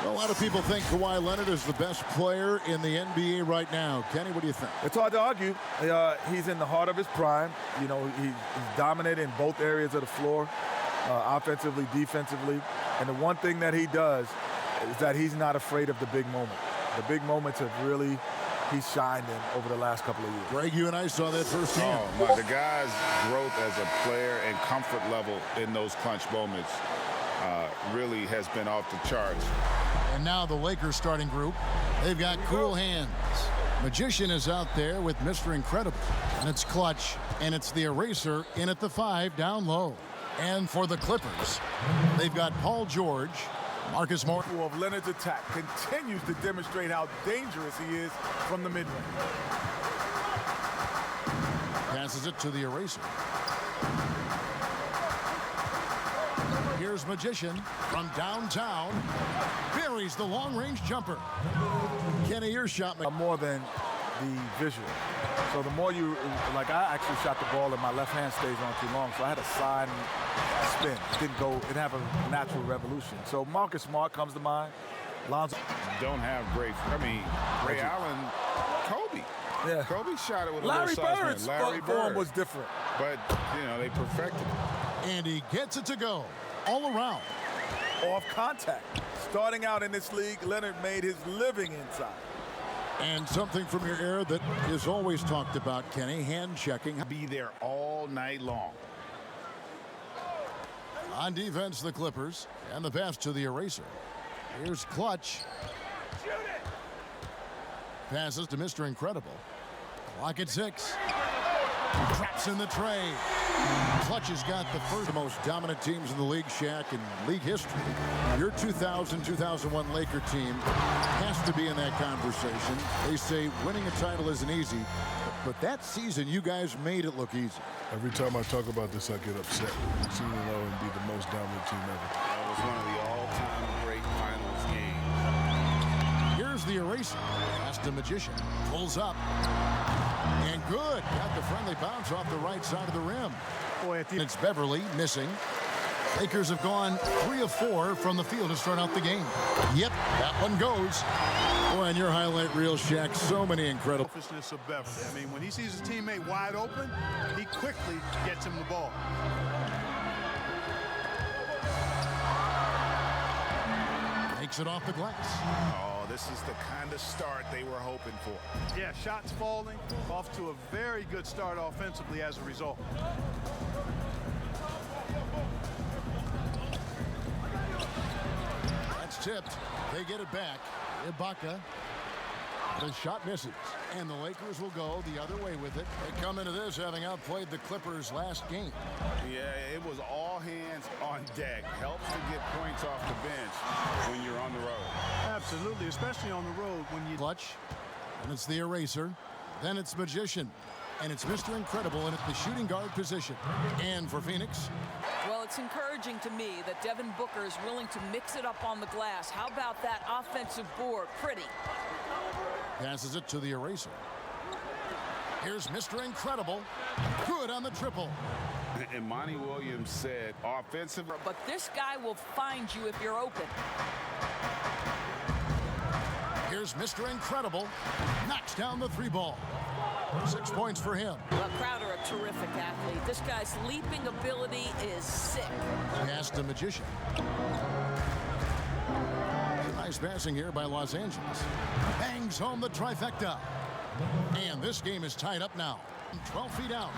A lot of people think Kawhi Leonard is the best player in the NBA right now. Kenny, what do you think? It's hard to argue. He's in the heart of his prime. You know, he's dominant in both areas of the floor, offensively, defensively. And the one thing that he does is that he's not afraid of the big moment. The big moments have really, he's shined in over the last couple of years. Greg, you and I saw that firsthand. Oh, my, the guy's growth as a player and comfort level in those clutch moments really has been off the charts. And now the Lakers starting group. They've got cool hands. Magician is out there with Mr. Incredible. And it's Clutch. And it's the Eraser in at the 5 down low. And for the Clippers, they've got Paul George, Marcus Morris. Of Leonard's attack continues to demonstrate how dangerous he is from the mid-range. Passes it to the Eraser. Here's Magician from downtown. Buries the long-range jumper. Kenny, your shot. More than the visual. So the more you, like I actually shot the ball and my left hand stays on too long, so I had a side spin. It didn't go, it didn't have a natural revolution. So Marcus Smart comes to mind. Lonzo. Don't have great, Ray Allen, Kobe. Yeah. Kobe shot it with a Larry little size Bird's Larry form Bird was different. But, you know, they perfected it. And he gets it to go all around. Off contact. Starting out in this league, Leonard made his living inside. And something from your era that is always talked about, Kenny, hand checking. Be there all night long. On defense, the Clippers, and the pass to the Eraser. Here's Clutch. Passes to Mr. Incredible. Lock at 6. Traps in the tray. Clutch has got the first most dominant teams in the league, Shaq, in league history. Your 2000-2001 Laker team has to be in that conversation. They say winning a title isn't easy, but that season you guys made it look easy. Every time I talk about this, I get upset. Seeing it all and be the most dominant team ever. That was one of the all-time great finals games. Here's the Eraser. Pass to Magician. Pulls up. And good. Got the friendly bounce off the right side of the rim. Boy, it's Beverly missing. Lakers have gone 3 of 4 from the field to start out the game. Yep, that one goes. Boy, on your highlight reel, Shaq, so many incredible. Selfishness of Beverly. I mean, when he sees his teammate wide open, he quickly gets him the ball. Takes it off the glass. Oh, this is the kind of start they were hoping for. Yeah, shots falling, off to a very good start offensively as a result. That's tipped. They get it back. Ibaka. The shot misses. And the Lakers will go the other way with it. They come into this having outplayed the Clippers last game. Yeah, it was all hands on deck. Helps to get points off the bench when you're on the road. Absolutely, especially on the road when you... Clutch. And it's the Eraser. Then it's Magician. And it's Mr. Incredible in at the shooting guard position. And for Phoenix. Well, it's encouraging to me that Devin Booker is willing to mix it up on the glass. How about that offensive board? Pretty. Passes it to the Eraser. Here's Mr. Incredible. Good on the triple. And Monty Williams said offensive. But this guy will find you if you're open. Here's Mr. Incredible. Knocks down the 3 ball. 6 points for him. Well, Crowder, a terrific athlete. This guy's leaping ability is sick. Pass to Magician. Nice passing here by Los Angeles. Bangs home the trifecta. And this game is tied up now. 12 feet out.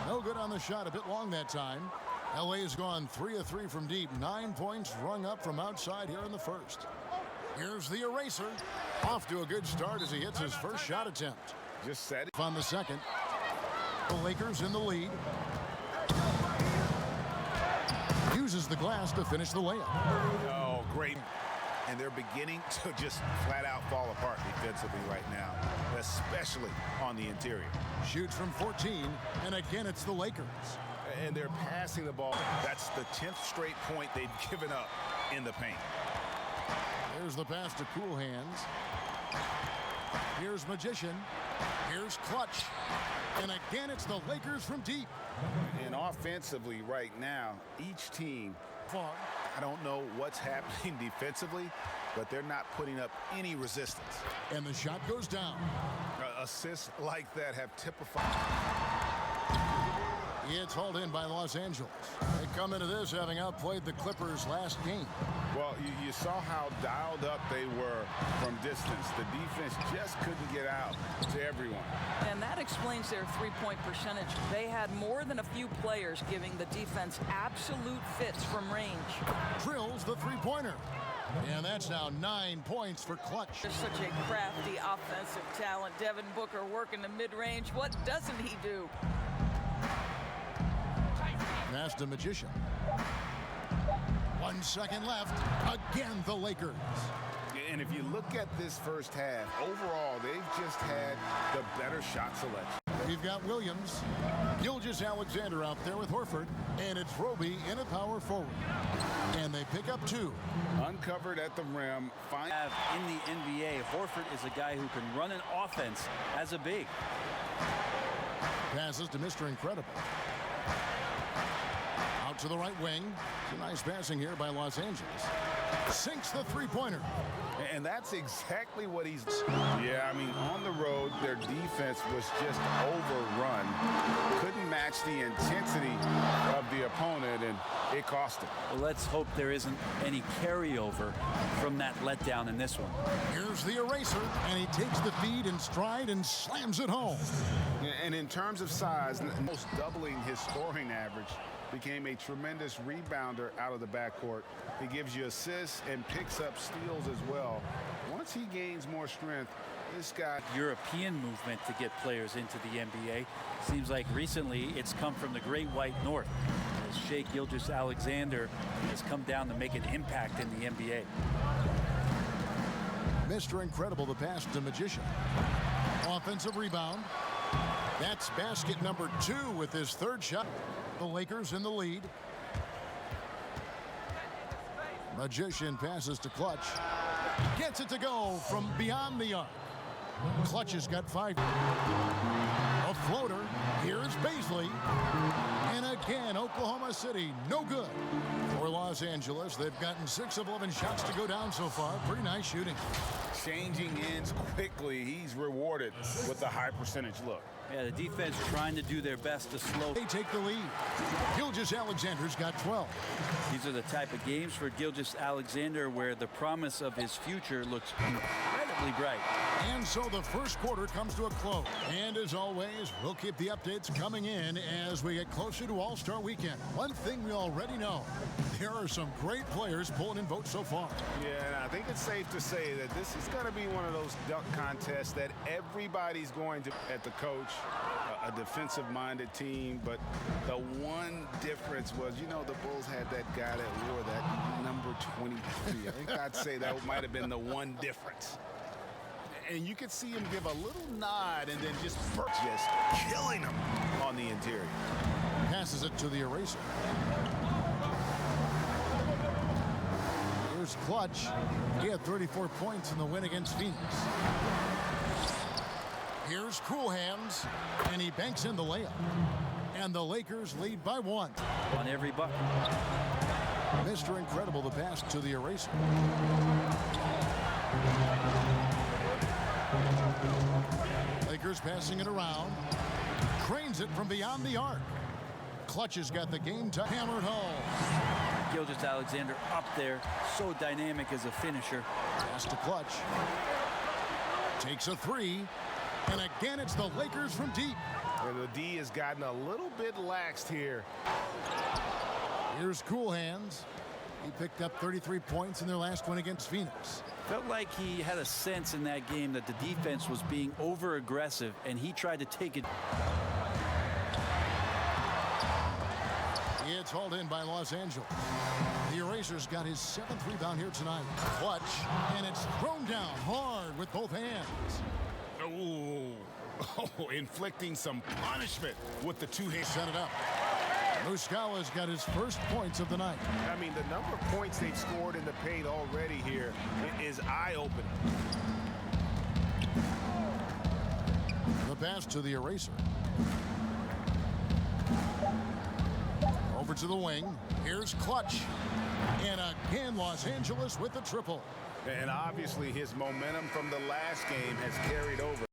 No good on the shot. A bit long that time. LA has gone 3 of 3 from deep. 9 points rung up from outside here in the first. Here's the Eraser. Off to a good start as he hits his first shot attempt. Just said it. On the second. The Lakers in the lead. Uses the glass to finish the layup. Oh, great. And they're beginning to just flat out fall apart defensively right now, especially on the interior. Shoots from 14, and again it's the Lakers. And they're passing the ball. That's the 10th straight point they've given up in the paint. There's the pass to Cool Hands. Here's Magician. Here's Clutch. And again, it's the Lakers from deep. And offensively right now, each team I don't know what's happening defensively, but they're not putting up any resistance. And the shot goes down. Assists like that have typified. It's hauled in by Los Angeles. They come into this having outplayed the Clippers last game. Well, you saw how dialed up they were from distance. The defense just couldn't get out to everyone. And that explains their three-point percentage. They had more than a few players giving the defense absolute fits from range. Drills the three-pointer. And that's now 9 points for Clutch. There's such a crafty offensive talent. Devin Booker working the mid-range. What doesn't he do? Pass to Magician. 1 second left. Again, the Lakers. And if you look at this first half, overall, they've just had the better shot selection. We've got Williams, Gilgeous-Alexander out there with Horford, and it's Roby in a power forward. And they pick up 2. Uncovered at the rim. In the NBA, Horford is a guy who can run an offense as a big. Passes to Mr. Incredible. Out to the right wing. It's a nice passing here by Los Angeles. Sinks the three-pointer. And that's exactly what he's... Yeah, I mean, on the road, their defense was just overrun. Couldn't match the intensity of the opponent, and it cost them. Well, let's hope there isn't any carryover from that letdown in this one. Here's the eraser, and he takes the feed in stride and slams it home. And in terms of size, almost doubling his scoring average, became a tremendous rebounder out of the backcourt. He gives you assists and picks up steals as well. Once he gains more strength, this guy... European movement to get players into the NBA. Seems like recently it's come from the Great White North, as Shai Gilgeous-Alexander has come down to make an impact in the NBA. Mr. Incredible, the pass to Magician. Offensive rebound. That's basket number 2 with his third shot. The Lakers in the lead. Magician passes to Clutch. Gets it to go from beyond the arc. Clutch has got 5. A floater. Here's Baisley. And again, Oklahoma City, no good. For Los Angeles, they've gotten 6 of 11 shots to go down so far. Pretty nice shooting. Changing ends quickly. He's rewarded with a high percentage look. Yeah, the defense trying to do their best to slow. They take the lead. Gilgeous-Alexander's got 12. These are the type of games for Gilgeous-Alexander where the promise of his future looks incredibly bright. And so the first quarter comes to a close. And as always, we'll keep the updates coming in as we get closer to All-Star Weekend. One thing we already know, there are some great players pulling in votes so far. Yeah, and I think it's safe to say that this is going to be one of those dunk contests that everybody's going to at the coach, a defensive-minded team. But the one difference was, you know, the Bulls had that guy that wore that number 23. I think I'd say that might have been the one difference. And you could see him give a little nod and then just killing him on the interior. Passes it to the eraser. Here's Clutch. He had 34 points in the win against Phoenix. Here's Cool Hands, and he banks in the layup. And the Lakers lead by 1. On every bucket. Mr. Incredible, the pass to the eraser. Lakers passing it around. Cranes it from beyond the arc. Clutch has got the game to hammered home. Gilgeous-Alexander up there, so dynamic as a finisher. Pass to Clutch. Takes a 3. And again, it's the Lakers from deep. And the D has gotten a little bit laxed here. Here's Cool Hands. He picked up 33 points in their last win against Phoenix. Felt like he had a sense in that game that the defense was being over-aggressive, and he tried to take it. It's hauled in by Los Angeles. The Eraser's got his 7th rebound here tonight. Clutch, and it's thrown down hard with both hands. Oh, inflicting some punishment with the 2 hands. Set it up. Muscala's got his first points of the night. I mean, the number of points they've scored in the paint already here is eye-opening. The pass to the Eraser. Over to the wing. Here's Clutch. And again, Los Angeles with the triple. And obviously his momentum from the last game has carried over.